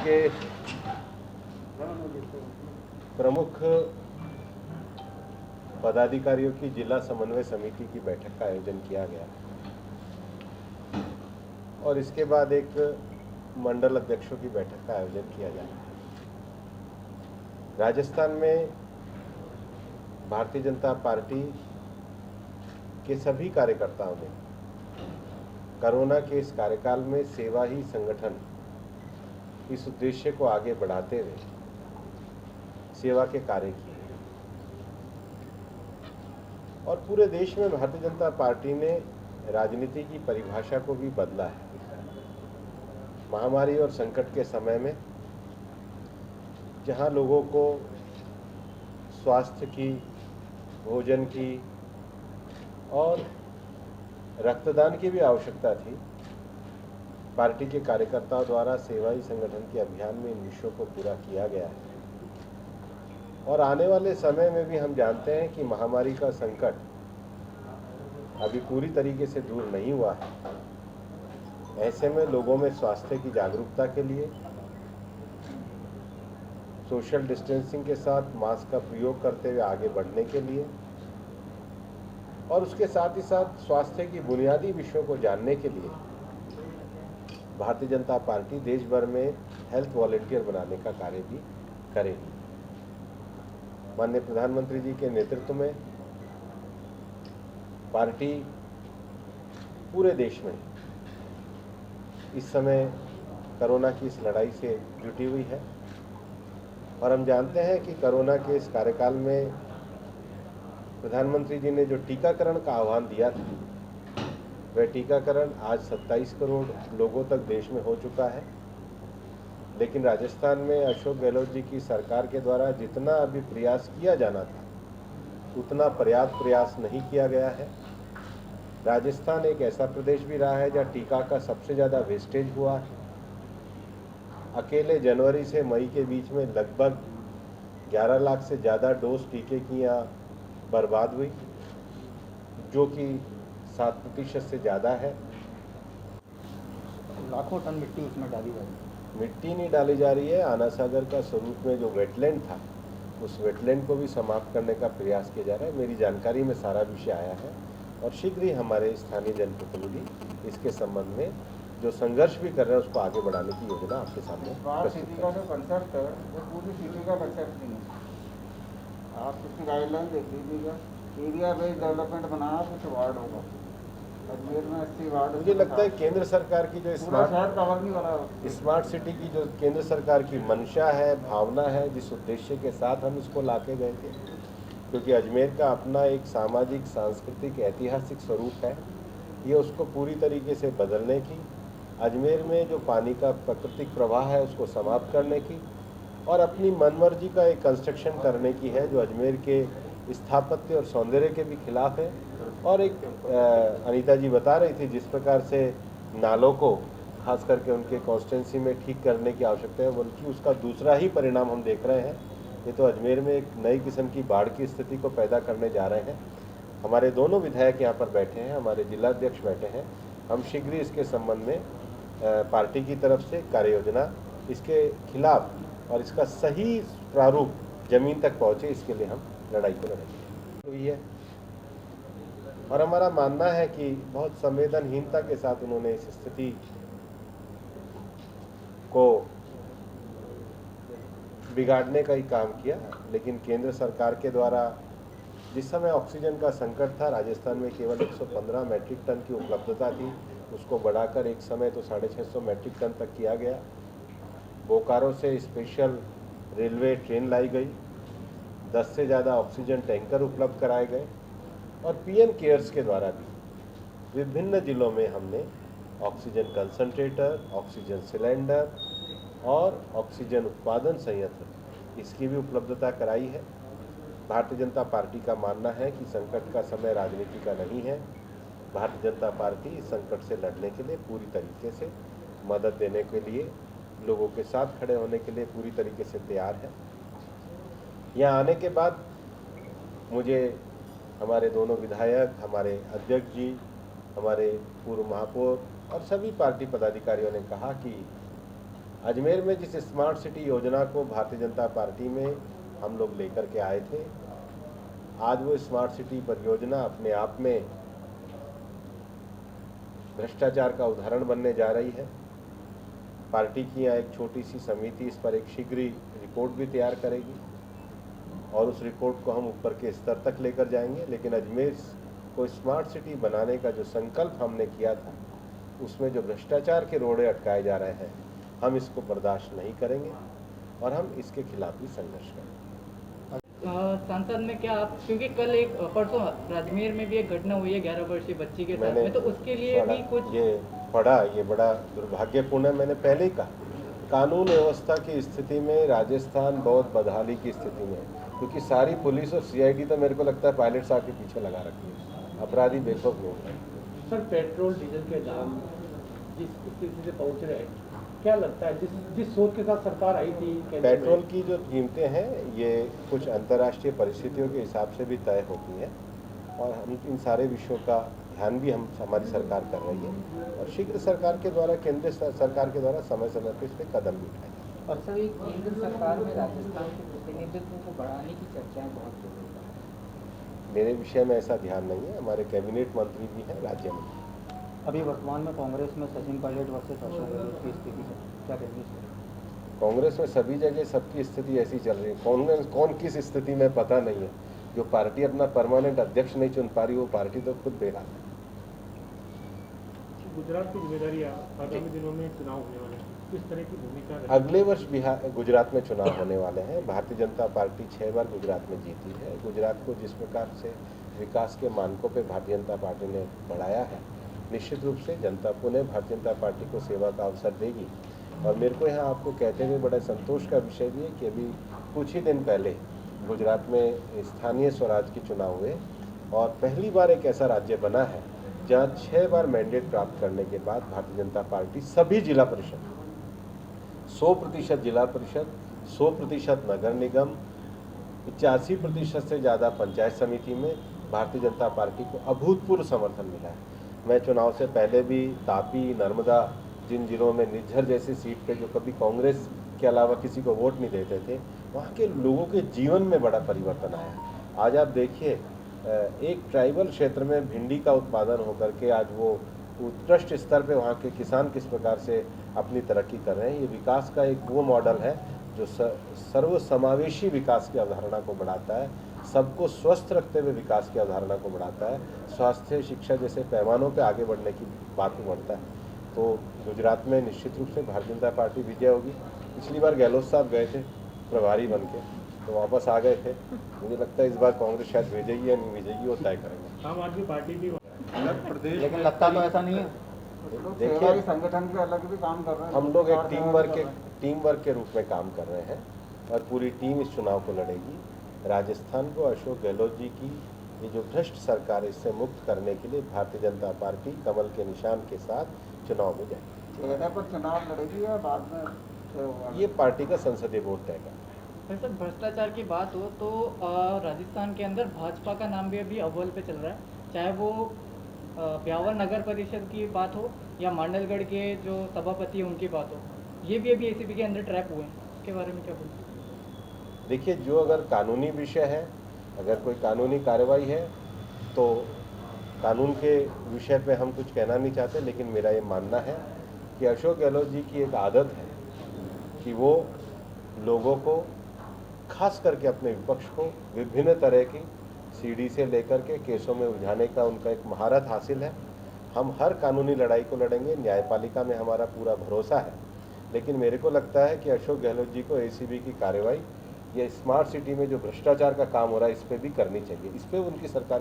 के प्रमुख पदाधिकारियों की जिला समन्वय समिति की बैठक का आयोजन किया गया और इसके बाद एक मंडल अध्यक्षों की बैठक का आयोजन किया जाएगा। राजस्थान में भारतीय जनता पार्टी के सभी कार्यकर्ताओं ने कोरोना के इस कार्यकाल में सेवा ही संगठन इस उद्देश्य को आगे बढ़ाते हुए सेवा के कार्य किए और पूरे देश में भारतीय जनता पार्टी ने राजनीति की परिभाषा को भी बदला है। महामारी और संकट के समय में जहां लोगों को स्वास्थ्य की, भोजन की और रक्तदान की भी आवश्यकता थी, पार्टी के कार्यकर्ताओं द्वारा सेवा ही संगठन के अभियान में इन विषयों को पूरा किया गया है। और आने वाले समय में भी हम जानते हैं कि महामारी का संकट अभी पूरी तरीके से दूर नहीं हुआ है। ऐसे में लोगों में स्वास्थ्य की जागरूकता के लिए सोशल डिस्टेंसिंग के साथ मास्क का प्रयोग करते हुए आगे बढ़ने के लिए और उसके साथ ही साथ स्वास्थ्य की बुनियादी विषयों को जानने के लिए भारतीय जनता पार्टी देश भर में हेल्थ वॉलंटियर बनाने का कार्य भी करेगी। माननीय प्रधानमंत्री जी के नेतृत्व में पार्टी पूरे देश में इस समय कोरोना की इस लड़ाई से जुटी हुई है और हम जानते हैं कि कोरोना के इस कार्यकाल में प्रधानमंत्री जी ने जो टीकाकरण का आह्वान दिया था, वह टीकाकरण आज 27 करोड़ लोगों तक देश में हो चुका है। लेकिन राजस्थान में अशोक गहलोत जी की सरकार के द्वारा जितना अभी प्रयास किया जाना था, उतना पर्याप्त प्रयास नहीं किया गया है। राजस्थान एक ऐसा प्रदेश भी रहा है जहाँ टीका का सबसे ज़्यादा वेस्टेज हुआ है। अकेले जनवरी से मई के बीच में लगभग 11 लाख से ज़्यादा डोज टीके की यहाँ बर्बाद हुई, जो कि 7% से ज़्यादा है। लाखों टन मिट्टी उसमें डाली जा रही है। मिट्टी नहीं डाली जा रही है। आना सागर का स्वरूप में जो वेटलैंड था, उस वेटलैंड को भी समाप्त करने का प्रयास किया जा रहा है। मेरी जानकारी में सारा विषय आया है और शीघ्र ही हमारे स्थानीय जनप्रतिनिधि इसके संबंध में जो संघर्ष भी कर रहे हैं उसको आगे बढ़ाने की योजना आपके सामने सिटी का जो कंसेप्ट है वो पूरी सिटी का कंसेप्ट नहीं है। आप कुछ गाइडलाइन देख लीजिएगा, एरिया बेस्ड डेवलपमेंट बनाया, कुछ वार्ड होगा। अजमेर में 80 वार्ड। मुझे लगता है केंद्र सरकार की जो स्मार्ट सिटी की जो केंद्र सरकार की मंशा है, भावना है, जिस उद्देश्य के साथ हम इसको लाके गए थे, क्योंकि अजमेर का अपना एक सामाजिक, सांस्कृतिक, ऐतिहासिक स्वरूप है, ये उसको पूरी तरीके से बदलने की, अजमेर में जो पानी का प्राकृतिक प्रवाह है उसको समाप्त करने की और अपनी मनमर्जी का एक कंस्ट्रक्शन करने की है जो अजमेर के स्थापत्य और सौंदर्य के भी खिलाफ है। और एक अनीता जी बता रही थी जिस प्रकार से नालों को खास करके उनके कॉन्स्टिट्यूंसी में ठीक करने की आवश्यकता है, बल्कि उसका दूसरा ही परिणाम हम देख रहे हैं। ये तो अजमेर में एक नई किस्म की बाढ़ की स्थिति को पैदा करने जा रहे हैं। हमारे दोनों विधायक यहाँ पर बैठे हैं, हमारे जिलाध्यक्ष बैठे हैं। हम शीघ्र ही इसके संबंध में पार्टी की तरफ से कार्य योजना इसके खिलाफ और इसका सही प्रारूप जमीन तक पहुँचे, इसके लिए हम लड़ाई को लड़ेंगे। तो ये और हमारा मानना है कि बहुत संवेदनहीनता के साथ उन्होंने इस स्थिति को बिगाड़ने का ही काम किया। लेकिन केंद्र सरकार के द्वारा जिस समय ऑक्सीजन का संकट था, राजस्थान में केवल 115 मैट्रिक टन की उपलब्धता थी, उसको बढ़ाकर एक समय तो 650 मैट्रिक टन तक किया गया। बोकारो से स्पेशल रेलवे ट्रेन लाई गई, 10 से ज़्यादा ऑक्सीजन टैंकर उपलब्ध कराए गए और पीएम केयर्स के द्वारा भी विभिन्न जिलों में हमने ऑक्सीजन कंसंट्रेटर, ऑक्सीजन सिलेंडर और ऑक्सीजन उत्पादन संयंत्र इसकी भी उपलब्धता कराई है। भारतीय जनता पार्टी का मानना है कि संकट का समय राजनीति का नहीं है। भारतीय जनता पार्टी इस संकट से लड़ने के लिए पूरी तरीके से मदद देने के लिए, लोगों के साथ खड़े होने के लिए पूरी तरीके से तैयार है। यहाँ आने के बाद मुझे हमारे दोनों विधायक, हमारे अध्यक्ष जी, हमारे पूर्व महापौर और सभी पार्टी पदाधिकारियों ने कहा कि अजमेर में जिस स्मार्ट सिटी योजना को भारतीय जनता पार्टी में हम लोग लेकर के आए थे, आज वो स्मार्ट सिटी परियोजना अपने आप में भ्रष्टाचार का उदाहरण बनने जा रही है। पार्टी की यहाँ एक छोटी सी समिति इस पर एक शीघ्र ही रिपोर्ट भी तैयार करेगी और उस रिपोर्ट को हम ऊपर के स्तर तक लेकर जाएंगे। लेकिन अजमेर को स्मार्ट सिटी बनाने का जो संकल्प हमने किया था, उसमें जो भ्रष्टाचार के रोड़े अटकाए जा रहे हैं, हम इसको बर्दाश्त नहीं करेंगे और हम इसके खिलाफ भी संघर्ष करेंगे। संसद में क्या आप, क्योंकि कल एक परसों अजमेर में भी एक घटना हुई है 11 वर्षीय बच्ची के साथ में, तो उसके लिए भी कुछ ये बड़ा दुर्भाग्यपूर्ण है। मैंने पहले ही कहा, कानून व्यवस्था की स्थिति में राजस्थान बहुत बदहाली की स्थिति में है, क्योंकि सारी पुलिस और सीआईडी तो मेरे को लगता है पायलट साहब के पीछे लगा रखी है, अपराधी बेखौफ लोग हैं। सर, पेट्रोल डीजल के दाम जिस स्थिति से पहुंच रहे हैं, क्या लगता है जिस सोच के साथ सरकार आई थी, पेट्रोल की जो कीमतें हैं ये कुछ अंतर्राष्ट्रीय परिस्थितियों के हिसाब से भी तय होती हैं और हम इन सारे विषयों का ध्यान भी हमारी सरकार कर रही है और शीघ्र सरकार के द्वारा, केंद्र सरकार के द्वारा समय समय पर इस पर कदम भी उठाए जाएंगे। और सर, केंद्र सरकार में राजस्थान के प्रतिनिधित्व को बढ़ाने की चर्चाएं बहुत हो रही हैं। मेरे विषय में ऐसा ध्यान नहीं है, हमारे कैबिनेट मंत्री भी हैं, राज्य मंत्री। अभी वर्तमान में कांग्रेस में सचिन पायलट वर्सेस अशोक गहलोत की स्थिति है, क्या कहेंगे सर? कांग्रेस में सभी जगह सबकी स्थिति ऐसी चल रही है। कौन किस स्थिति में पता नहीं है। जो पार्टी अपना परमानेंट अध्यक्ष नहीं चुन पा रही, वो पार्टी तो खुद बेहाल है। गुजरात की जिम्मेदारी आगामी दिनों में चुनाव होने वाले हैं, किस तरह की भूमिका रहेगी? अगले वर्ष गुजरात में चुनाव होने वाले हैं। भारतीय जनता पार्टी 6 बार गुजरात में जीती है। गुजरात को जिस प्रकार से विकास के मानकों पे भारतीय जनता पार्टी ने बढ़ाया है, निश्चित रूप से जनता पुनः भारतीय जनता पार्टी को सेवा का अवसर देगी। और मेरे को यहाँ आपको कहते हुए बड़ा संतोष का विषय भी है कि अभी कुछ ही दिन पहले गुजरात में स्थानीय स्वराज के चुनाव हुए और पहली बार एक ऐसा राज्य बना है जहाँ 6 बार मैंडेट प्राप्त करने के बाद भारतीय जनता पार्टी सभी जिला परिषद 100% जिला परिषद, 100% नगर निगम, 85% से ज़्यादा पंचायत समिति में भारतीय जनता पार्टी को अभूतपूर्व समर्थन मिला है। मैं चुनाव से पहले भी तापी, नर्मदा, जिन जिलों में निज्जर जैसी सीट पे जो कभी कांग्रेस के अलावा किसी को वोट नहीं देते थे, वहाँ के लोगों के जीवन में बड़ा परिवर्तन आया। आज आप देखिए, एक ट्राइबल क्षेत्र में भिंडी का उत्पादन होकर के आज वो उत्कृष्ट स्तर पे वहाँ के किसान किस प्रकार से अपनी तरक्की कर रहे हैं। ये विकास का एक वो मॉडल है जो सर्वसमावेशी विकास की अवधारणा को बढ़ाता है, सबको स्वस्थ रखते हुए विकास की अवधारणा को बढ़ाता है, स्वास्थ्य, शिक्षा जैसे पैमानों पे आगे बढ़ने की बात को बढ़ता है। तो गुजरात में निश्चित रूप से भारतीय जनता पार्टी विजय होगी। पिछली बार गहलोत साहब गए थे प्रभारी बन के, तो वापस आ गए थे। मुझे लगता है इस बार कांग्रेस शायद भेजेगी या नहीं भेजेगी, वो तय करेंगे। आम आदमी पार्टी भी अलग प्रदेश, लेकिन लगता तो ऐसा नहीं है। देखिए, संगठन के अलग भी काम कर रहे हैं। हम लोग एक टीम वर्क के रूप में काम कर रहे हैं और पूरी टीम इस चुनाव को लड़ेगी। राजस्थान को अशोक गहलोत जी की ये जो भ्रष्ट सरकार, इससे मुक्त करने के लिए भारतीय जनता पार्टी कमल के निशान के साथ चुनाव में जाएगी। चेहरे पर चुनाव लड़ेगी या बाद में ये पार्टी का संसदीय बोर्ड तय करेगा। सर, भ्रष्टाचार की बात हो तो राजस्थान के अंदर भाजपा का नाम भी अभी अव्वल पे चल रहा है, चाहे वो ब्यावर नगर परिषद की बात हो या मांडलगढ़ के जो सभापति हैं उनकी बात हो, ये भी अभी एसीबी के अंदर ट्रैप हुए हैं। इसके बारे में क्या बोलते हैं? देखिए, जो अगर कानूनी विषय है, अगर कोई कानूनी कार्रवाई है तो कानून के विषय पे हम कुछ कहना नहीं चाहते, लेकिन मेरा ये मानना है कि अशोक गहलोत जी की एक आदत है कि वो लोगों को, खास करके अपने विपक्ष को, विभिन्न तरह की सीडी से लेकर के केसों में उलझाने का उनका एक महारत हासिल है। हम हर कानूनी लड़ाई को लड़ेंगे, न्यायपालिका में हमारा पूरा भरोसा है। लेकिन मेरे को लगता है कि अशोक गहलोत जी को एसीबी की कार्रवाई या स्मार्ट सिटी में जो भ्रष्टाचार का काम हो रहा है, इस पर भी करनी चाहिए। इस पर उनकी सरकार